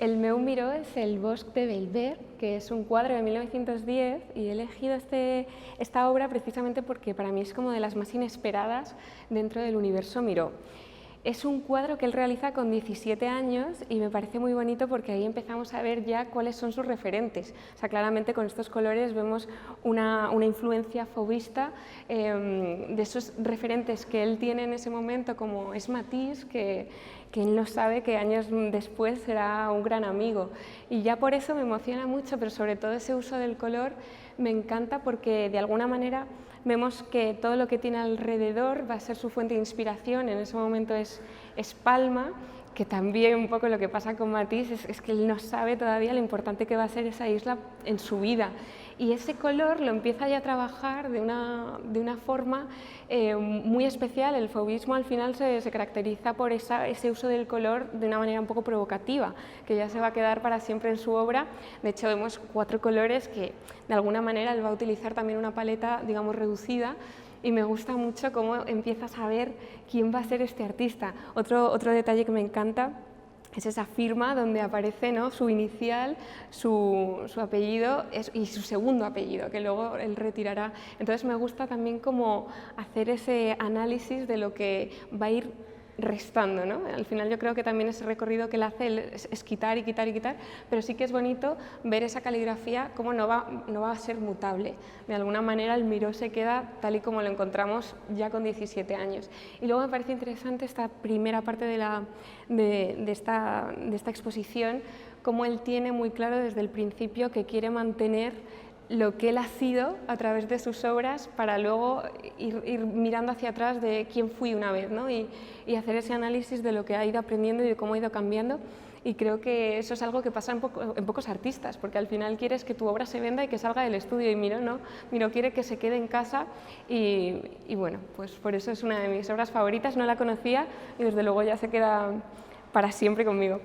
El meu Miró es el Bosc de Bellver, que es un cuadro de 1910, y he elegido esta obra precisamente porque para mí es como de las más inesperadas dentro del universo Miró. Es un cuadro que él realiza con 17 años y me parece muy bonito porque ahí empezamos a ver ya cuáles son sus referentes. O sea, claramente con estos colores vemos una influencia fauvista de esos referentes que él tiene en ese momento, como es Matisse, que él no sabe que años después será un gran amigo. Y ya por eso me emociona mucho, pero sobre todo ese uso del color me encanta porque de alguna manera vemos que todo lo que tiene alrededor va a ser su fuente de inspiración. En ese momento es Palma, que también un poco lo que pasa con Matisse es que él no sabe todavía lo importante que va a ser esa isla en su vida. Y ese color lo empieza ya a trabajar de una forma muy especial. El fauvismo al final se caracteriza por ese uso del color de una manera un poco provocativa, que ya se va a quedar para siempre en su obra. De hecho, vemos 4 colores que de alguna manera él va a utilizar también una paleta, digamos, reducida, y me gusta mucho cómo empiezas a ver quién va a ser este artista. Otro detalle que me encanta es esa firma donde aparece, ¿no?, su inicial, su apellido y su segundo apellido, que luego él retirará. Entonces me gusta también como hacer ese análisis de lo que va a ir restando, ¿no? Al final yo creo que también ese recorrido que él hace es quitar y quitar y quitar, pero sí que es bonito ver esa caligrafía cómo no va a ser mutable. De alguna manera el Miró se queda tal y como lo encontramos ya con 17 años. Y luego me parece interesante esta primera parte de esta exposición, cómo él tiene muy claro desde el principio que quiere mantener lo que él ha sido a través de sus obras para luego ir mirando hacia atrás de quién fui una vez, ¿no? y hacer ese análisis de lo que ha ido aprendiendo y de cómo ha ido cambiando. Y creo que eso es algo que pasa en pocos artistas, porque al final quieres que tu obra se venda y que salga del estudio, y Miró no, Miró quiere que se quede en casa y bueno, pues por eso es una de mis obras favoritas. No la conocía y desde luego ya se queda para siempre conmigo.